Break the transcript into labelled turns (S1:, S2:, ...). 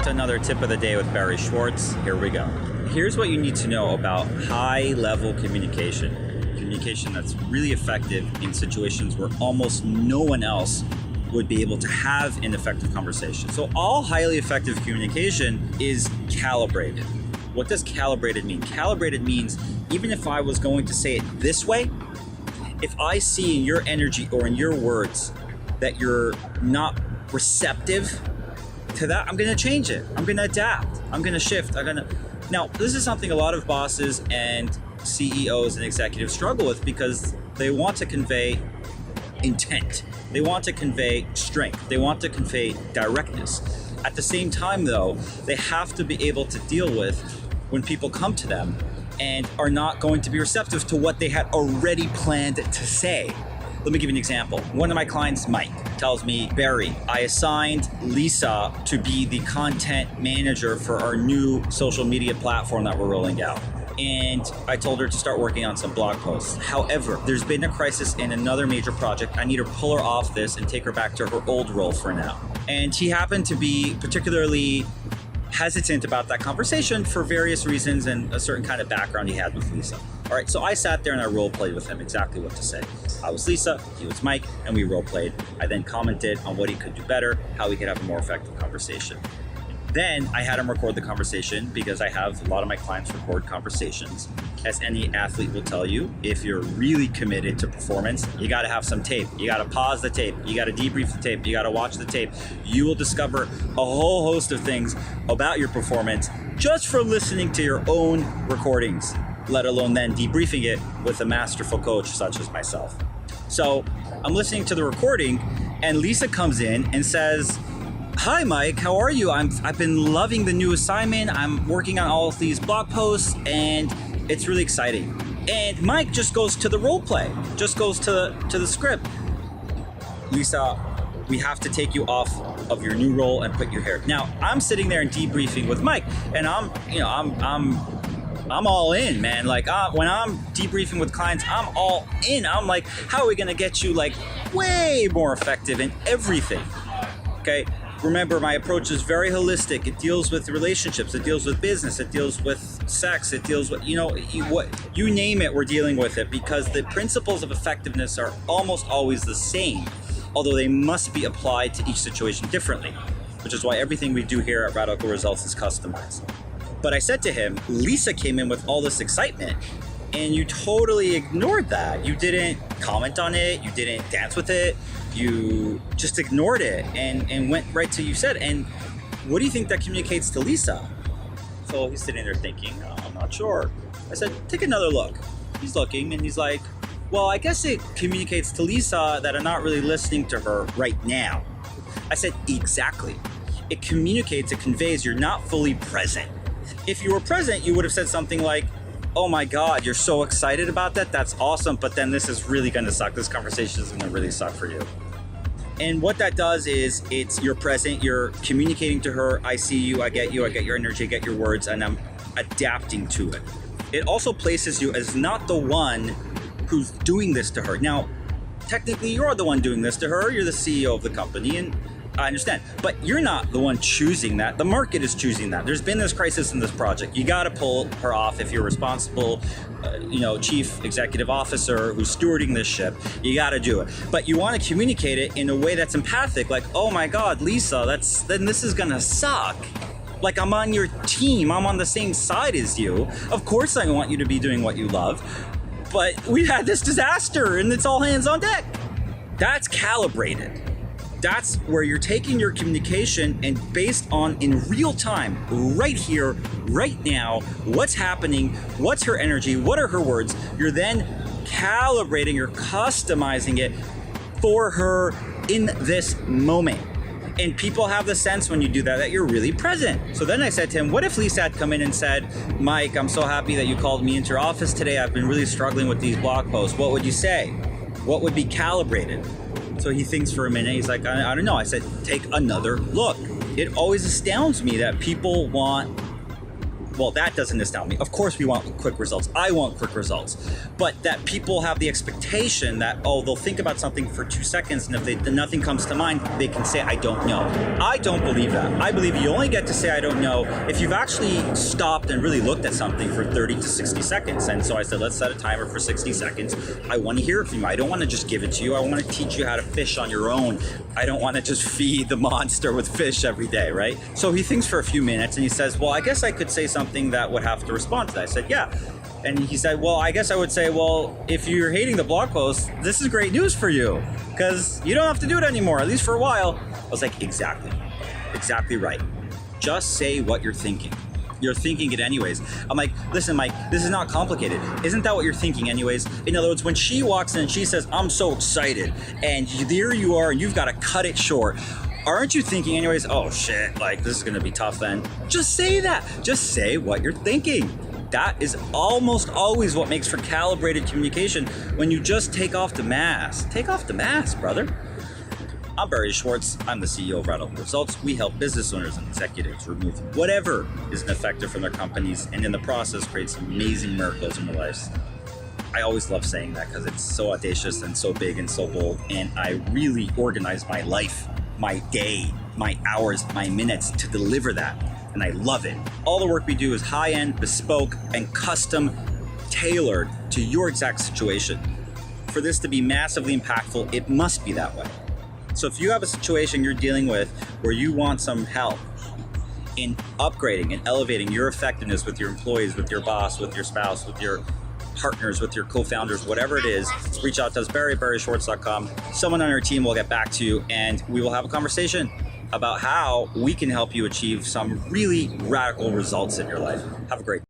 S1: to another tip of the day with Barry Schwartz. Here we go. Here's what you need to know about high-level communication. Communication that's really effective in situations where almost no one else would be able to have an effective conversation. So all highly effective communication is calibrated. What does calibrated mean? Calibrated means even if I was going to say it this way, if I see in your energy or in your words that you're not receptive to that, I'm gonna change it. I'm gonna adapt. I'm gonna shift. Now, this is something a lot of bosses and CEOs and executives struggle with because they want to convey intent. They want to convey strength. They want to convey directness. At the same time, though, they have to be able to deal with when people come to them and are not going to be receptive to what they had already planned to say. Let me give you an example. One of my clients, Mike, tells me, Barry, I assigned Lisa to be the content manager for our new social media platform that we're rolling out. And I told her to start working on some blog posts. However, there's been a crisis in another major project. I need to pull her off this and take her back to her old role for now. And he happened to be particularly hesitant about that conversation for various reasons and a certain kind of background he had with Lisa. All right, so I sat there and I role played with him exactly what to say. I was Lisa, he was Mike, and we role played. I then commented on what he could do better, how we could have a more effective conversation. Then I had him record the conversation because I have a lot of my clients record conversations. As any athlete will tell you, if you're really committed to performance, you gotta have some tape. You gotta pause the tape. You gotta debrief the tape. You gotta watch the tape. You will discover a whole host of things about your performance just from listening to your own recordings, let alone then debriefing it with a masterful coach such as myself. So I'm listening to the recording and Lisa comes in and says, hi Mike, how are you? I've been loving the new assignment. I'm working on all of these blog posts and it's really exciting. And Mike just goes to the role play, just goes to the script. Lisa, we have to take you off of your new role and put you here. Now, I'm sitting there and debriefing with Mike and I'm all in, man. Like when I'm debriefing with clients, I'm all in. I'm like, how are we gonna get you like way more effective in everything? Okay. Remember, my approach is very holistic. It deals with relationships, it deals with business, it deals with sex, it deals with, you name it, we're dealing with it because the principles of effectiveness are almost always the same, although they must be applied to each situation differently, which is why everything we do here at Radical Results is customized. But I said to him, Lisa came in with all this excitement and you totally ignored that. You didn't comment on it, you didn't dance with it, you just ignored it and went right to you said. And what do you think that communicates to Lisa? So he's sitting there thinking, oh, I'm not sure. I said, take another look. He's looking and he's like, well, I guess it communicates to Lisa that I'm not really listening to her right now. I said, exactly. It communicates, it conveys you're not fully present. If you were present, you would have said something like, oh my God, you're so excited about that. That's awesome. But then this is really going to suck. This conversation is going to really suck for you. And what that does is you're present, you're communicating to her. I see you, I get your energy, I get your words, and I'm adapting to it. It also places you as not the one who's doing this to her. Now, technically you're the one doing this to her. You're the CEO of the company and I understand, but you're not the one choosing that. The market is choosing that. There's been this crisis in this project. You got to pull her off if you're responsible, chief executive officer who's stewarding this ship. You got to do it, but you want to communicate it in a way that's empathic. Like, oh my God, Lisa, then this is gonna suck. Like I'm on your team. I'm on the same side as you. Of course, I want you to be doing what you love, but we had this disaster and it's all hands on deck. That's calibrated. That's where you're taking your communication and based on in real time, right here, right now, what's happening, what's her energy, what are her words, you're then calibrating, you're customizing it for her in this moment. And people have the sense when you do that you're really present. So then I said to him, what if Lisa had come in and said, Mike, I'm so happy that you called me into your office today. I've been really struggling with these blog posts. What would you say? What would be calibrated? So he thinks for a minute. He's like, I don't know. I said, take another look. It always astounds me that people want well, that doesn't astound me. Of course we want quick results. I want quick results. But that people have the expectation that, oh, they'll think about something for 2 seconds, and if nothing comes to mind, they can say, I don't know. I don't believe that. I believe you only get to say I don't know if you've actually stopped and really looked at something for 30 to 60 seconds. And so I said, let's set a timer for 60 seconds. I want to hear it from you. I don't want to just give it to you. I want to teach you how to fish on your own. I don't want to just feed the monster with fish every day, right? So he thinks for a few minutes and he says, well, I guess I could say something that would have to respond to that. I said, yeah. And he said, well, I guess I would say, well, if you're hating the blog post, this is great news for you because you don't have to do it anymore, at least for a while. I was like, exactly right. Just say what you're thinking. You're thinking it anyways. I'm like, listen, Mike, this is not complicated. Isn't that what you're thinking anyways? In other words, when she walks in and she says, I'm so excited, and there you are, and you've got to cut it short. Aren't you thinking anyways, oh shit, like this is gonna be tough then? Just say that. Just say what you're thinking. That is almost always what makes for calibrated communication when you just take off the mask. Take off the mask, brother. I'm Barry Schwartz. I'm the CEO of Radical Results. We help business owners and executives remove whatever isn't effective from their companies and in the process create some amazing miracles in their lives. I always love saying that because it's so audacious and so big and so bold, and I really organize my life, my day, my hours, my minutes to deliver that, and I love it. All the work we do is high-end, bespoke, and custom tailored to your exact situation. For this to be massively impactful, it must be that way. So if you have a situation you're dealing with where you want some help in upgrading and elevating your effectiveness with your employees, with your boss, with your spouse, with your partners, with your co-founders, whatever it is, reach out to us, barryschwartz.com. Someone on our team will get back to you and we will have a conversation about how we can help you achieve some really radical results in your life. Have a great day.